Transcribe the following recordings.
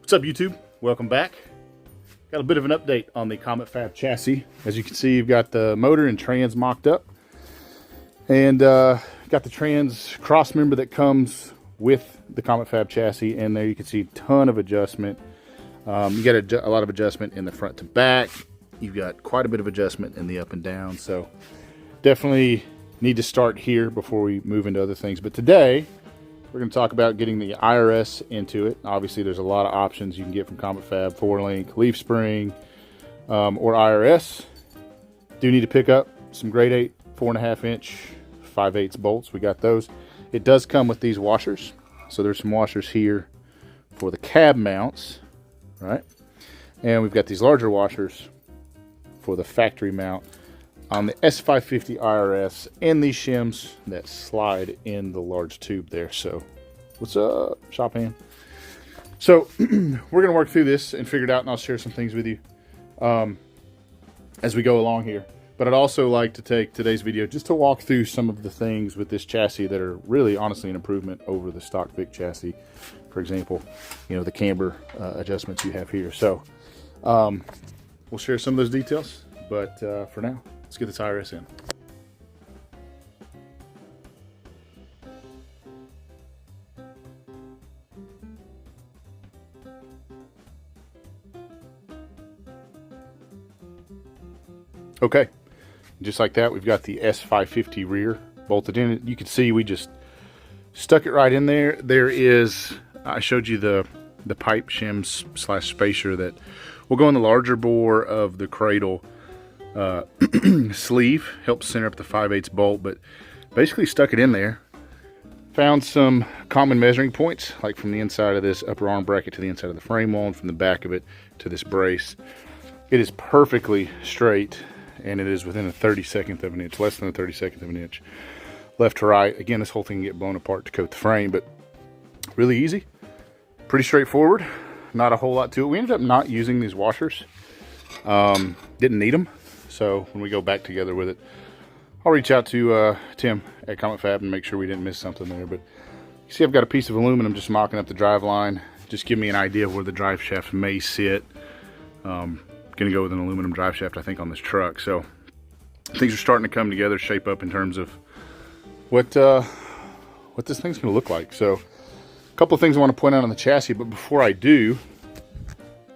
What's up, YouTube? Welcome back. Got a bit of an update on the Comet Fab chassis. As you can see, you've got the motor and trans mocked up, and got the trans cross member that comes with the Comet Fab chassis, and there you can see a ton of adjustment. You got a lot of adjustment in the front to back. You've got quite a bit of adjustment in the up and down, so definitely need to start here before we move into other things. But today we're going to talk about getting the IRS into it. Obviously, there's a lot of options you can get from Comet Fab: 4-link, leaf spring, or IRS. Do need to pick up some grade 8 4.5 inch 5/8 bolts. We got those. It does come with these washers, so there's some washers here for the cab mounts, right? And we've got these larger washers for the factory mount on the S550 IRS, and these shims that slide in the large tube there. So what's up, shop hand? So we're gonna work through this and figure it out, and I'll share some things with you as we go along here. But I'd also like to take today's video just to walk through some of the things with this chassis that are really honestly an improvement over the stock Vic chassis. For example, you know, the camber adjustments you have here. So we'll share some of those details, but for now, let's get this IRS in. Okay, just like that, we've got the S550 rear bolted in. You can see we just stuck it right in there. There is, I showed you the pipe shims / spacer that will go in the larger bore of the cradle sleeve. Helps center up the 5/8 bolt, but basically stuck it in there. Found some common measuring points, like from the inside of this upper arm bracket to the inside of the frame wall, and from the back of it to this brace. It is perfectly straight, and it is within a 32nd of an inch, less than a 32nd of an inch, left to right. Again, this whole thing can get blown apart to coat the frame, but really easy, pretty straightforward. Not a whole lot to it. We ended up not using these washers. Didn't need them. So when we go back together with it, I'll reach out to Tim at Comet Fab and make sure we didn't miss something there. But you see, I've got a piece of aluminum just mocking up the drive line. Just give me an idea of where the drive shaft may sit. Gonna go with an aluminum drive shaft, I think, on this truck. So things are starting to come together, shape up in terms of what this thing's gonna look like. So a couple of things I want to point out on the chassis, but before I do,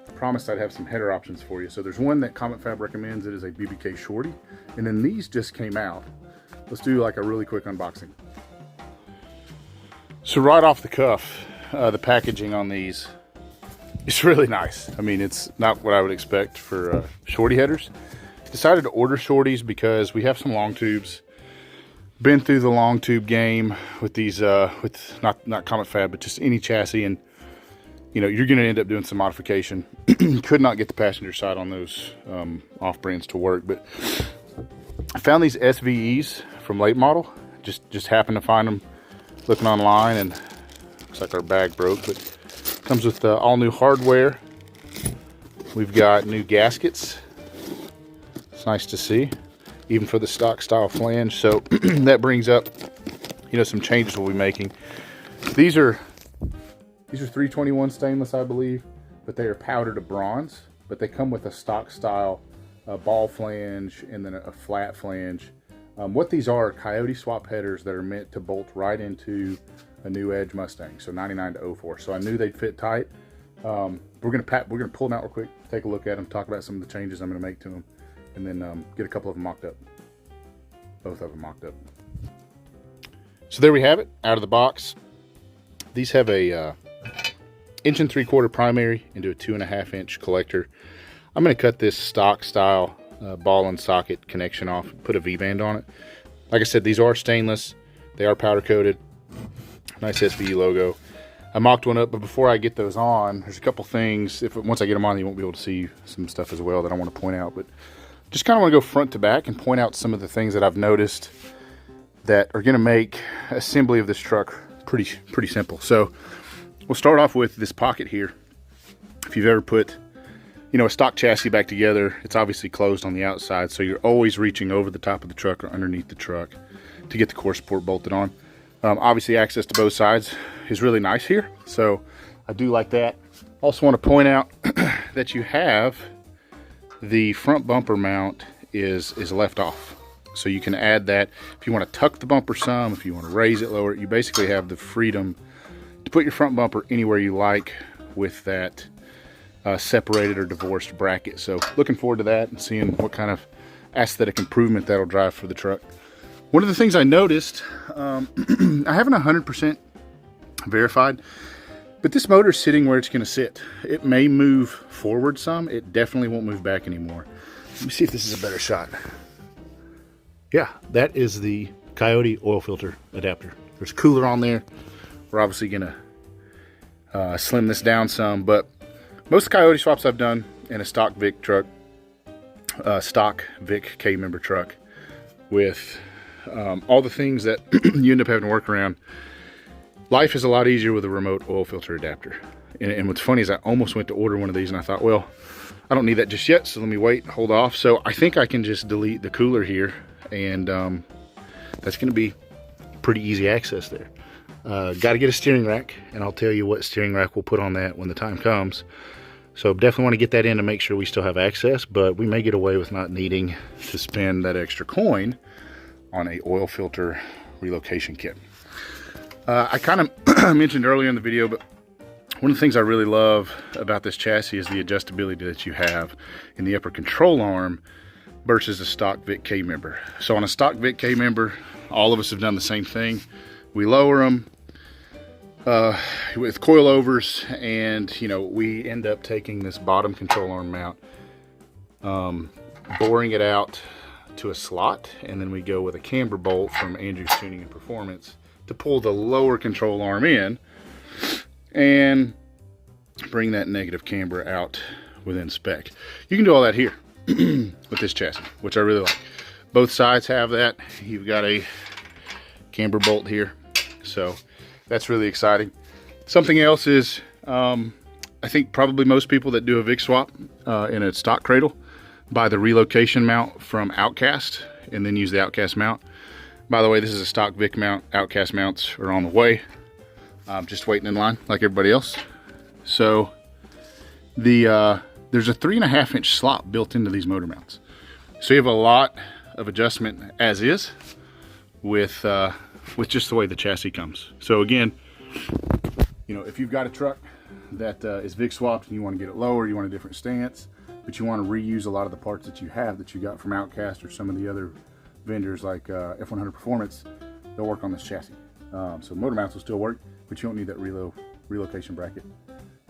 I promised I'd have some header options for you. So there's one that Comet Fab recommends. It is a BBK Shorty, and then these just came out. Let's do like a really quick unboxing. So right off the cuff, the packaging on these, it's really nice. I mean, it's not what I would expect for shorty headers. Decided to order shorties because we have some long tubes. Been through the long tube game with these, with not Comet Fab, but just any chassis, and you know, you're going to end up doing some modification. Could not get the passenger side on those off-brands to work, but I found these SVEs from late model. Just happened to find them looking online, and looks like our bag broke, but comes with all new hardware. We've got new gaskets. It's nice to see, even for the stock style flange. So that brings up, you know, some changes we'll be making. These are 321 stainless, I believe, but they are powdered to bronze. But they come with a stock style ball flange and then a flat flange. What these are Coyote Swap headers that are meant to bolt right into a new Edge Mustang, so 99 to 04. So I knew they'd fit tight. We're gonna pull them out real quick, take a look at them, talk about some of the changes I'm gonna make to them, and then get a couple of them mocked up. Both of them mocked up. So there we have it, out of the box. These have a 1 3/4 primary into a 2.5 inch collector. I'm going to cut this stock style ball and socket connection off, put a V-band on it. Like I said, these are stainless. They are powder coated. Nice SVE logo. I mocked one up, but before I get those on, there's a couple things. Once I get them on, you won't be able to see some stuff as well that I want to point out. But just kind of want to go front to back and point out some of the things that I've noticed that are going to make assembly of this truck pretty simple. So we'll start off with this pocket here. If you've ever put, you know, a stock chassis back together, it's obviously closed on the outside, so you're always reaching over the top of the truck or underneath the truck to get the core support bolted on. Obviously access to both sides is really nice here, so I do like that. Also want to point out that you have the front bumper mount is left off. So you can add that if you want to tuck the bumper some, if you want to raise it, lower it. You basically have the freedom to put your front bumper anywhere you like with that separated or divorced bracket. So looking forward to that and seeing what kind of aesthetic improvement that'll drive for the truck. One of the things I noticed, I haven't 100% verified, but this motor's sitting where it's going to sit. It may move forward some. It definitely won't move back anymore. Let me see if this is a better shot. Yeah, that is the Coyote oil filter adapter. There's cooler on there. We're obviously going to slim this down some, but most Coyote swaps I've done in a stock Vic truck, stock Vic K-member truck with all the things that you end up having to work around. Life is a lot easier with a remote oil filter adapter. And what's funny is I almost went to order one of these and I thought, well, I don't need that just yet, so let me wait, hold off. So I think I can just delete the cooler here, and that's gonna be pretty easy access there. Got to get a steering rack, and I'll tell you what steering rack we'll put on that when the time comes. So definitely want to get that in to make sure we still have access, but we may get away with not needing to spend that extra coin on a oil filter relocation kit. I kind of mentioned earlier in the video, but one of the things I really love about this chassis is the adjustability that you have in the upper control arm versus a stock Vic K member. So on a stock Vic K member, all of us have done the same thing. We lower them with coilovers, and we end up taking this bottom control arm mount, boring it out to a slot, and then we go with a camber bolt from Andrew's Tuning and Performance to pull the lower control arm in and bring that negative camber out within spec. You can do all that here with this chassis, which I really like. Both sides have that. You've got a camber bolt here, so that's really exciting. Something else is, I think probably most people that do a Vic swap in a stock cradle buy the relocation mount from Outcast and then use the Outcast mount. By the way, this is a stock Vic mount. Outcast mounts are on the way. I'm just waiting in line like everybody else. So there's a 3.5 inch slot built into these motor mounts. So you have a lot of adjustment as is with just the way the chassis comes. So again, if you've got a truck that is Vic swapped and you want to get it lower, you want a different stance, but you want to reuse a lot of the parts that you have that you got from Outcast or some of the other vendors like F100 Performance, they'll work on this chassis. So motor mounts will still work, but you don't need that relocation bracket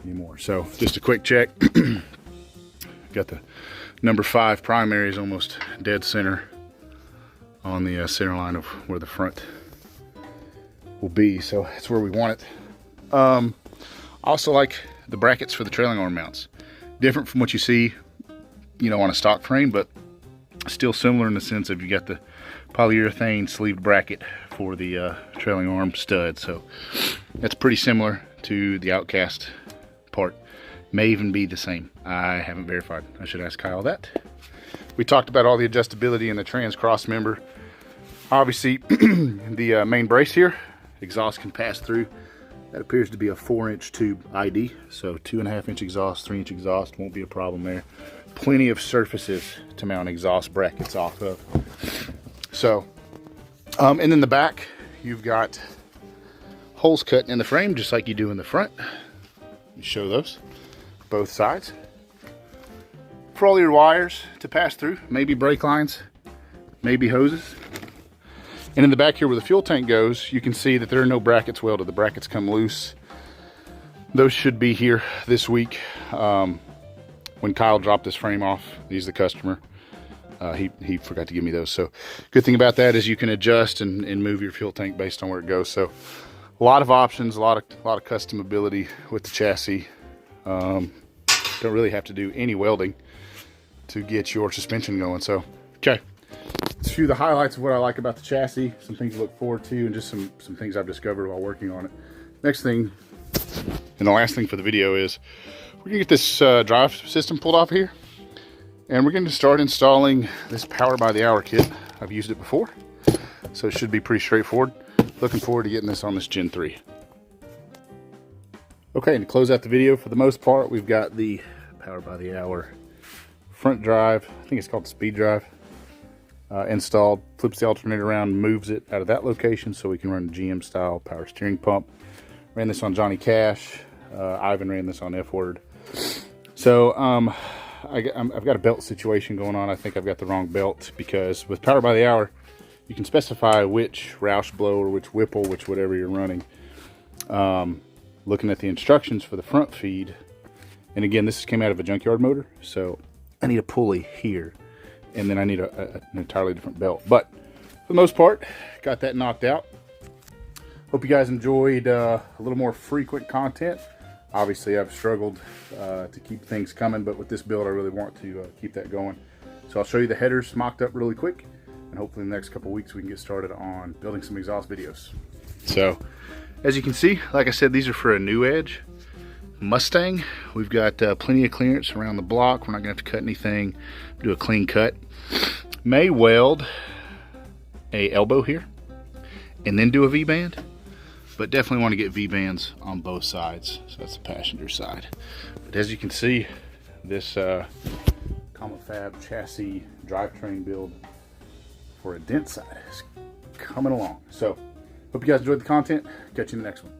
anymore. So just a quick check. Got the number 5 primary is almost dead center on the center line of where the front will be, so it's where we want it. I also like the brackets for the trailing arm mounts. Different from what you see, on a stock frame, but still similar in the sense of you got the polyurethane sleeved bracket for the trailing arm stud. So that's pretty similar to the Outcast part. May even be the same. I haven't verified. I should ask Kyle that. We talked about all the adjustability in the trans cross member. Obviously, the main brace here, exhaust can pass through. That appears to be a 4-inch tube ID. So 2.5 inch exhaust, 3 inch exhaust, won't be a problem there. Plenty of surfaces to mount exhaust brackets off of. So, and in the back, you've got holes cut in the frame just like you do in the front. You show those, both sides. For all your wires to pass through, maybe brake lines, maybe hoses. And in the back here where the fuel tank goes, you can see that there are no brackets welded. The brackets come loose. Those should be here this week. When Kyle dropped this frame off, he's the customer. He forgot to give me those. So good thing about that is you can adjust and move your fuel tank based on where it goes. So a lot of options, a lot of customability with the chassis. Don't really have to do any welding to get your suspension going. So, okay. It's a few of the highlights of what I like about the chassis, some things to look forward to, and just some things I've discovered while working on it. Next thing, and the last thing for the video is, we're gonna get this drive system pulled off here, and we're going to start installing this Power by the Hour kit. I've used it before, so it should be pretty straightforward. Looking forward to getting this on this Gen 3. Okay, and to close out the video, for the most part, we've got the power by the hour front drive, I think it's called the speed drive, installed. Flips the alternator around, moves it out of that location so we can run GM style power steering pump. Ran this on Johnny Cash. Ivan ran this on F-Word. So I've got a belt situation going on. I think I've got the wrong belt, because with power by the hour, you can specify which Roush blow or which Whipple, which whatever you're running. Looking at the instructions for the front feed, and again, this came out of a junkyard motor, so I need a pulley here, and then I need an entirely different belt. But for the most part, got that knocked out. Hope you guys enjoyed a little more frequent content. Obviously, I've struggled to keep things coming, but with this build, I really want to keep that going. So I'll show you the headers mocked up really quick, and hopefully in the next couple weeks we can get started on building some exhaust videos. So, as you can see, like I said, these are for a new Edge Mustang. We've got plenty of clearance around the block. We're not going to have to cut anything, do a clean cut. May weld a elbow here and then do a V-band, but definitely want to get V-bands on both sides. So that's the passenger side. But as you can see, this Comet Fab chassis drivetrain build for a dent side is coming along. So hope you guys enjoyed the content. Catch you in the next one.